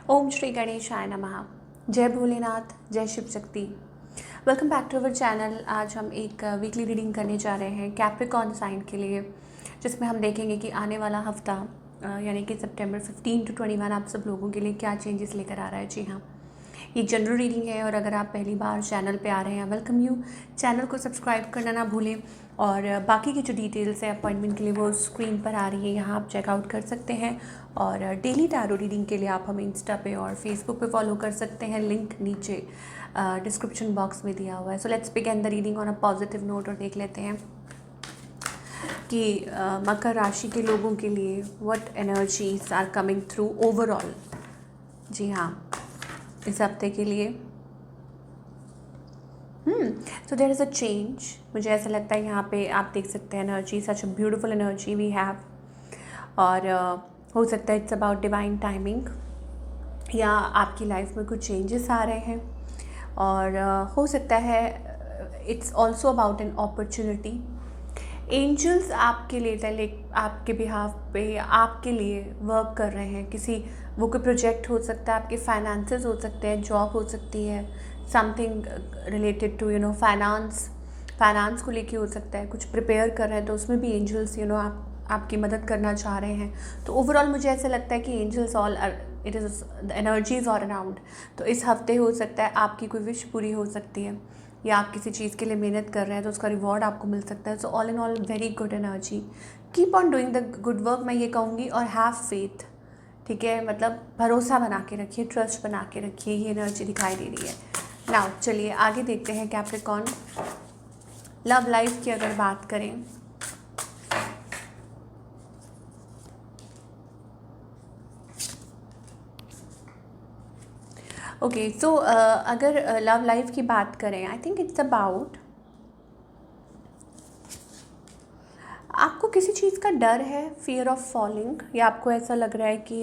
ओम श्री गणेशाय नमः। जय भोलेनाथ, जय Shiv Shakti. Welcome back to our channel. आज हम एक वीकली रीडिंग करने जा रहे हैं कैप्रिकॉर्न साइन के लिए, जिसमें हम देखेंगे कि आने वाला हफ्ता यानी कि सितंबर 15 to 21 आप सब लोगों के लिए क्या चेंजेस लेकर आ रहा है। जी हाँ, ये जनरल रीडिंग है और अगर आप पहली बार चैनल पे आ रहे हैं, वेलकम यू। चैनल को सब्सक्राइब करना ना भूलें और बाकी की जो डिटेल्स है अपॉइंटमेंट के लिए वो स्क्रीन पर आ रही है, यहाँ आप चेकआउट कर सकते हैं। और डेली टैरो रीडिंग के लिए आप हमें इंस्टा पे और फेसबुक पे फॉलो कर सकते हैं, लिंक नीचे डिस्क्रिप्शन बॉक्स में दिया हुआ है। So let's begin the reading on a positive note और देख लेते हैं कि मकर राशि के लोगों के लिए what energies are coming through overall. जी हाँ, इस हफ्ते के लिए so there is a change. मुझे ऐसा लगता है यहाँ पे आप देख सकते हैं energy, such a beautiful energy we have. और हो सकता है इट्स अबाउट डिवाइन टाइमिंग या आपकी लाइफ में कुछ चेंजेस आ रहे हैं। और हो सकता है it's also about an opportunity. Angels आपके लिए आपके बिहाफ पे आपके लिए वर्क कर रहे हैं। वो कोई प्रोजेक्ट हो सकता है, आपके फाइनेंसेस हो सकते हैं, जॉब हो सकती है, समथिंग रिलेटेड टू फाइनेंस को लेके हो सकता है, कुछ प्रिपेयर कर रहे हैं तो उसमें भी एंजल्स आपकी मदद करना चाह रहे हैं। तो ओवरऑल मुझे ऐसा लगता है कि angels it is the energies all around. तो इस हफ्ते हो सकता है आपकी कोई विश पूरी हो सकती है या आप किसी चीज़ के लिए मेहनत कर रहे हैं तो उसका रिवॉर्ड आपको मिल सकता है। So all in all very good energy. Keep on doing the good work, मैं ये कहूँगी, और हैव फेथ। ठीक है, मतलब भरोसा बना के रखिए, ट्रस्ट बना के रखिए, ये एनर्जी दिखाई दे रही है। नाउ चलिए आगे देखते हैं कैप्रिकॉर्न लव लाइफ की अगर बात करें। ओके सो अगर लव लाइफ की बात करें, आई थिंक इट्स अबाउट आपको किसी चीज़ का डर है, फियर ऑफ फॉलिंग, या आपको ऐसा लग रहा है कि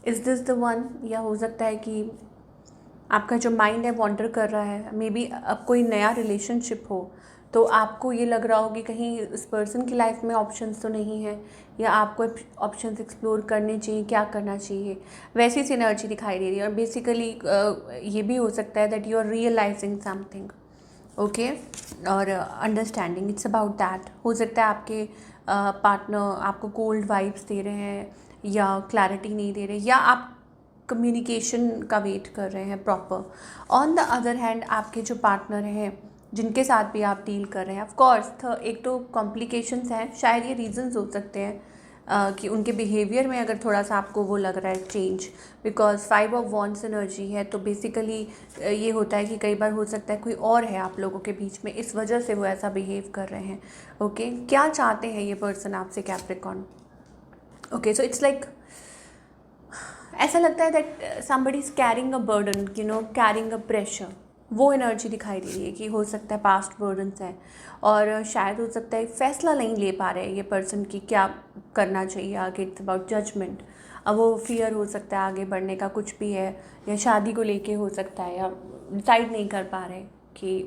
इज़ दिस द वन। या हो सकता है कि आपका जो माइंड है वॉन्डर कर रहा है। मे बी अब कोई नया रिलेशनशिप हो तो आपको ये लग रहा हो कि कहीं इस पर्सन की लाइफ में ऑप्शंस तो नहीं है, या आपको ऑप्शंस एक्सप्लोर करने चाहिए, क्या करना चाहिए, वैसी सी एनर्जी दिखाई दे रही है। और बेसिकली ये भी हो सकता है that you are realising something, okay, और अंडरस्टैंडिंग, इट्स अबाउट दैट। हो सकता है आपके पार्टनर आपको कोल्ड वाइब्स दे रहे हैं या क्लैरिटी नहीं दे रहे, या आप कम्युनिकेशन का वेट कर रहे हैं proper. On the other hand आपके जो पार्टनर हैं जिनके साथ भी आप डील कर रहे हैं, ऑफ कोर्स एक तो कॉम्प्लिकेशंस हैं, शायद ये रीजंस हो सकते हैं कि उनके बिहेवियर में अगर थोड़ा सा आपको वो लग रहा है change, because 5 of wands energy है। तो बेसिकली ये होता है कि कई बार हो सकता है कोई और है आप लोगों के बीच में, इस वजह से वो ऐसा बिहेव कर रहे हैं। ओके, क्या चाहते हैं ये पर्सन आपसे Capricorn? Okay, so it's like ऐसा लगता है that somebody is carrying a burden, carrying a pressure. वो एनर्जी दिखाई दे रही है कि हो सकता है पास्ट बर्डन्स हैं और शायद हो सकता है फैसला नहीं ले पा रहे हैं ये पर्सन की क्या करना चाहिए आगे। It's about judgement. अब वो फियर हो सकता है आगे बढ़ने का, कुछ भी है, या शादी को लेके हो सकता है, या डिसाइड नहीं कर पा रहे कि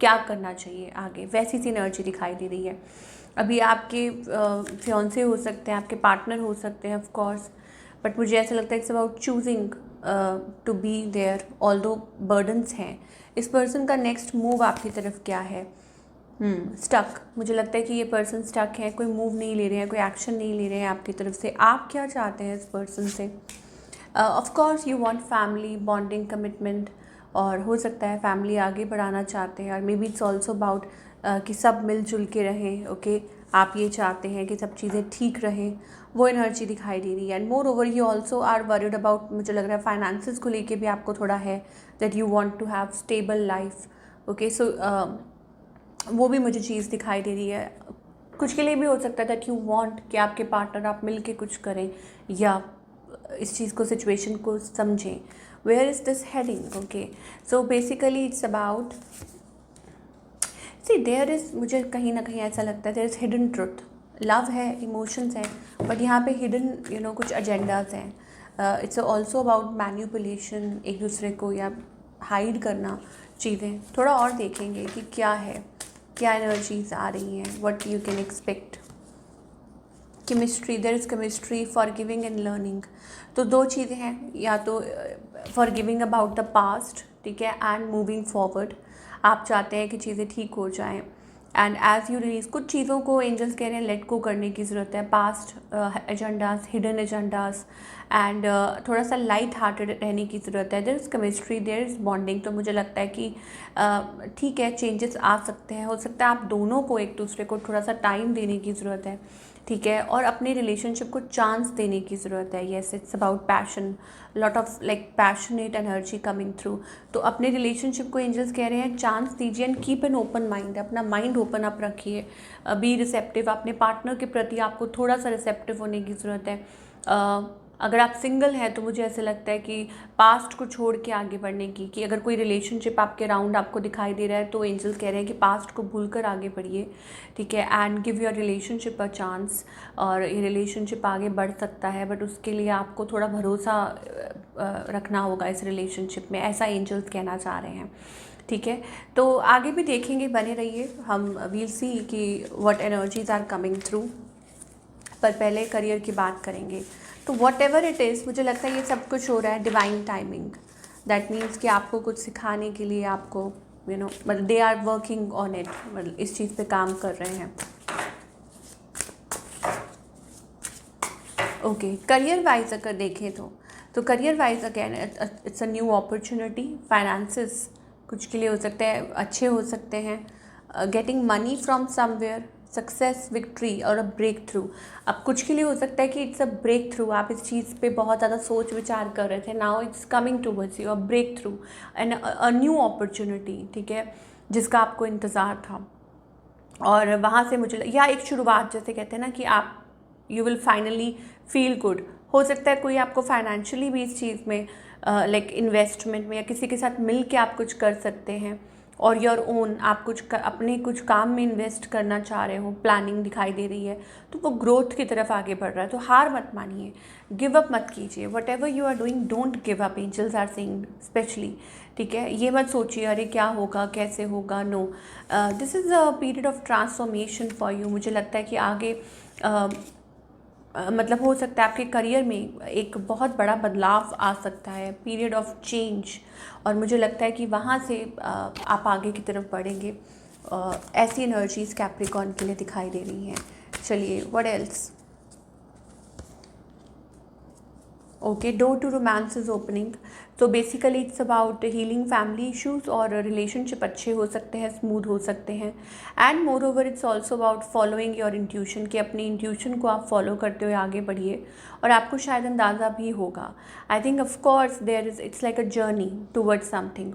क्या करना चाहिए आगे, वैसी सी एनर्जी दिखाई दे रही है। अभी आपके फियांसे हो सकते हैं, आपके पार्टनर हो सकते हैं ऑफ कोर्स, बट मुझे ऐसा लगता है it's about choosing to be there although burdens हैं। इस पर्सन का नेक्स्ट मूव आपकी तरफ क्या है? स्टक। मुझे लगता है कि ये पर्सन स्टक है, कोई मूव नहीं ले रहे हैं, कोई एक्शन नहीं ले रहे हैं आपकी तरफ से। आप क्या चाहते हैं इस पर्सन से? Of course you want family bonding, commitment, और हो सकता है फैमिली आगे बढ़ाना चाहते हैं। और may be it's also about कि सब मिलजुल के रहें। ओके, आप ये चाहते हैं कि सब चीज़ें ठीक रहें, वो एनर्जी दिखाई दे रही है। And moreover you also are worried about, मुझे लग रहा है फाइनेंसेस को लेके भी आपको थोड़ा है that you want to have stable life. Okay, so वो भी मुझे चीज़ दिखाई दे रही है। कुछ के लिए भी हो सकता है दैट यू वांट कि आपके पार्टनर आप मिल के कुछ करें या इस चीज़ को, सिचुएशन को समझें। Where is this heading? Okay, so basically it's about see there is, मुझे कहीं ना कहीं ऐसा लगता है there is hidden truth. Love है, इमोशंस हैं, बट यहाँ पे हिडन कुछ एजेंडाज हैं। इट्स ऑल्सो अबाउट मैन्युपुलेशन, एक दूसरे को या हाइड करना चीज़ें। थोड़ा और देखेंगे कि क्या है, क्या एनर्जीज आ रही हैं, what you can expect. Chemistry, there is chemistry, forgiving and learning. तो दो चीज़ें हैं, या तो फॉरगिविंग अबाउट द पास्ट, ठीक है, एंड मूविंग फॉरवर्ड। आप चाहते हैं कि चीज़ें ठीक हो जाएं, एंड एज यू रिलीज कुछ चीज़ों को एंजल्स कह रहे हैं लेट गो करने की ज़रूरत है, past agendas, hidden agendas, and थोड़ा सा लाइट हार्टेड रहने की ज़रूरत है। There is chemistry, there is bonding. तो मुझे लगता है कि ठीक है, चेंजेस आ सकते हैं, हो सकता है आप दोनों को एक दूसरे को थोड़ा सा टाइम देने की ज़रूरत है, ठीक है, और अपने रिलेशनशिप को चांस देने की ज़रूरत है। Yes, it's about passion, lot of like passionate energy coming through. तो अपने रिलेशनशिप को एंजल्स कह रहे हैं चांस दीजिए and keep an open mind, अपना माइंड ओपन अप रखिए, बी रिसेप्टिव। अपने पार्टनर के प्रति आपको थोड़ा सा रिसेप्टिव होने की ज़रूरत है। अगर आप सिंगल हैं तो मुझे ऐसे लगता है कि पास्ट को छोड़ के आगे बढ़ने की, कि अगर कोई रिलेशनशिप आपके अराउंड आपको दिखाई दे रहा है तो एंजल्स कह रहे हैं कि पास्ट को भूलकर आगे बढ़िए, ठीक है, and give your relationship a chance. और ये रिलेशनशिप आगे बढ़ सकता है, बट उसके लिए आपको थोड़ा भरोसा रखना होगा इस रिलेशनशिप में, ऐसा एंजल्स कहना चाह रहे हैं, ठीक है। तो आगे भी देखेंगे, बने रहिए, हम वील सी कि what energies are coming through. पर पहले करियर की बात करेंगे। तो वॉट एवर इट इज़, मुझे लगता है ये सब कुछ हो रहा है डिवाइन टाइमिंग। दैट मीन्स कि आपको कुछ सिखाने के लिए आपको मतलब they are working on it, मतलब इस चीज़ पे काम कर रहे हैं। ओके, करियर वाइज अगर देखें तो career wise again it's a new opportunity. Finances कुछ के लिए हो सकते हैं अच्छे हो सकते हैं, getting money from somewhere, success, victory और अ ब्रेक थ्रू। अब कुछ के लिए हो सकता है कि इट्स अ ब्रेक थ्रू, आप इस चीज़ पे बहुत ज़्यादा सोच विचार कर रहे थे, now it's coming towards you, a breakthrough and a new opportunity, ठीक है, जिसका आपको इंतज़ार था। और वहाँ से मुझे या एक शुरुआत, जैसे कहते हैं ना कि आप you will finally feel good. हो सकता है कोई आपको फाइनेंशियली भी इस चीज़ में लाइक इन्वेस्टमेंट में या किसी के साथ मिल के आप कुछ कर सकते हैं, और योर ओन आप कुछ अपने कुछ काम में इन्वेस्ट करना चाह रहे हो, प्लानिंग दिखाई दे रही है, तो वो ग्रोथ की तरफ आगे बढ़ रहा है। तो हार मत मानिए, गिव अप मत कीजिए, whatever you are doing don't give up, angels are saying specially, ठीक है। ये मत सोचिए अरे क्या होगा, कैसे होगा, no, this is a period of transformation for you. मुझे लगता है कि आगे मतलब हो सकता है आपके करियर में एक बहुत बड़ा बदलाव आ सकता है, पीरियड ऑफ चेंज, और मुझे लगता है कि वहाँ से आप आगे की तरफ बढ़ेंगे। ऐसी एनर्जीज कैप्रिकॉर्न के लिए दिखाई दे रही हैं। चलिए, what else. Okay, door to romance is opening. तो basically it's about healing family issues, और रिलेशनशिप अच्छे हो सकते हैं, स्मूथ हो सकते हैं, and moreover it's also about following your intuition, कि अपनी इंट्यूशन को आप फॉलो करते हुए आगे बढ़िए, और आपको शायद अंदाज़ा भी होगा। I think of course there is it's like a journey towards something.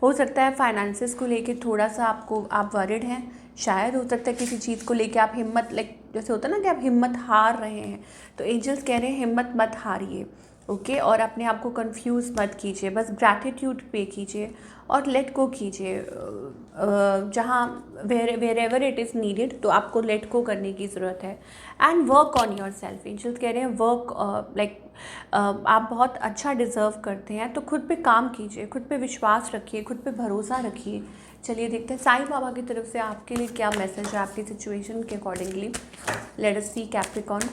हो सकता है फाइनेंसेस को लेके थोड़ा सा आप वरिड हैं, शायद हो सकता है किसी चीज़ को लेके आप हिम्मत, लाइक जैसे होता है ना कि आप हिम्मत हार रहे हैं, तो एंजल्स कह रहे हैं हिम्मत मत हारिए, ओके, और अपने आप को कंफ्यूज मत कीजिए, बस ग्रैटिट्यूड पे कीजिए और लेट गो कीजिए। जहाँ wherever it is needed, तो आपको लेट गो करने की ज़रूरत है, and work on yourself. Angels कह रहे हैं वर्क लाइक आप बहुत अच्छा डिज़र्व करते हैं, तो खुद पे काम कीजिए, खुद पे विश्वास रखिए, खुद पे भरोसा रखिए। चलिए देखते हैं साईं बाबा की तरफ से आपके लिए क्या मैसेज है आपकी सिचुएशन के अकॉर्डिंगली। लेट अस सी कैप्रिकॉर्न।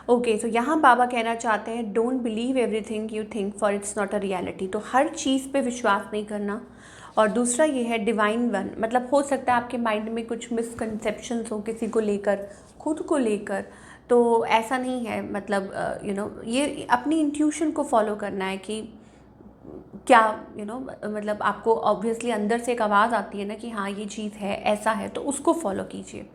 ओके, तो यहाँ बाबा कहना चाहते हैं don't believe everything you think for its not a reality. तो हर चीज़ पे विश्वास नहीं करना। और दूसरा ये है डिवाइन वन, मतलब हो सकता है आपके माइंड में कुछ मिसकंसेप्शंस हो किसी को लेकर, खुद को लेकर, तो ऐसा नहीं है, मतलब ये अपनी इंट्यूशन को फॉलो करना है कि क्या मतलब आपको ऑब्वियसली अंदर से एक आवाज़ आती है ना कि हाँ ये चीज़ है, ऐसा है, तो उसको फॉलो कीजिए।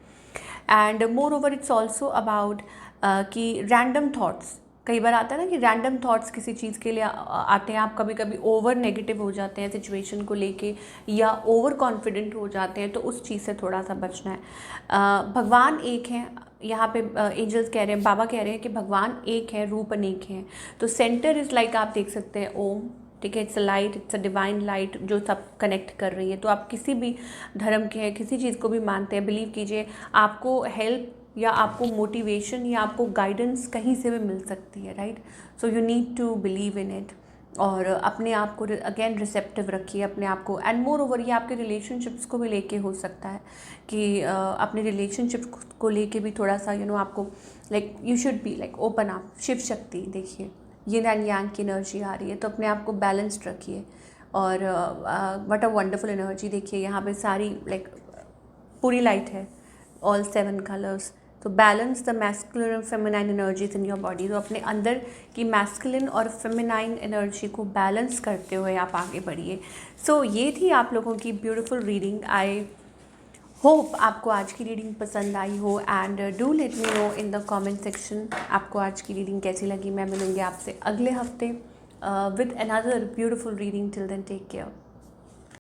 And moreover it's also about कि रैंडम थाट्स, कई बार आता है ना कि रैंडम थाट्स किसी चीज़ के लिए आते हैं, आप कभी कभी ओवर नेगेटिव हो जाते हैं सिचुएशन को लेके, या ओवर कॉन्फिडेंट हो जाते हैं, तो उस चीज़ से थोड़ा सा बचना है। भगवान एक हैं, यहाँ पे एंजल्स कह रहे हैं, बाबा कह रहे हैं कि भगवान एक है, रूप अनेक हैं। तो सेंटर इज़ लाइक आप देख सकते हैं ओम, ठीक है, it's a light, it's a divine light जो सब कनेक्ट कर रही है। तो आप किसी भी धर्म के हैं, किसी चीज़ को भी मानते हैं, बिलीव कीजिए आपको हेल्प या आपको मोटिवेशन या आपको गाइडेंस कहीं से भी मिल सकती है, right. So you need to believe in it, और अपने आप को अगेन रिसेप्टिव रखिए अपने आप को। एंड मोर ओवर ये आपके रिलेशनशिप्स को भी लेके हो सकता है कि अपने रिलेशनशिप को लेके भी थोड़ा सा आपको like you should be like open up. Shiv Shakti देखिए, यिन एंड यांग की एनर्जी आ रही है, तो अपने आप को बैलेंस्ड रखिए। और व्हाट अ वंडरफुल एनर्जी, देखिए यहाँ पे सारी लाइक पूरी लाइट है, ऑल 7 कलर्स। तो balance the masculine and feminine energies in your body. तो अपने अंदर की मैस्कुलिन और फेमिनाइन एनर्जी को बैलेंस करते हुए आप आगे बढ़िए। सो ये थी आप लोगों की ब्यूटीफुल रीडिंग। आई होप आपको आज की रीडिंग पसंद आई हो, and do let me know in the comment section आपको आज की रीडिंग कैसी लगी। मैं मिलूँगी आपसे अगले हफ्ते with another beautiful reading. Till then take care.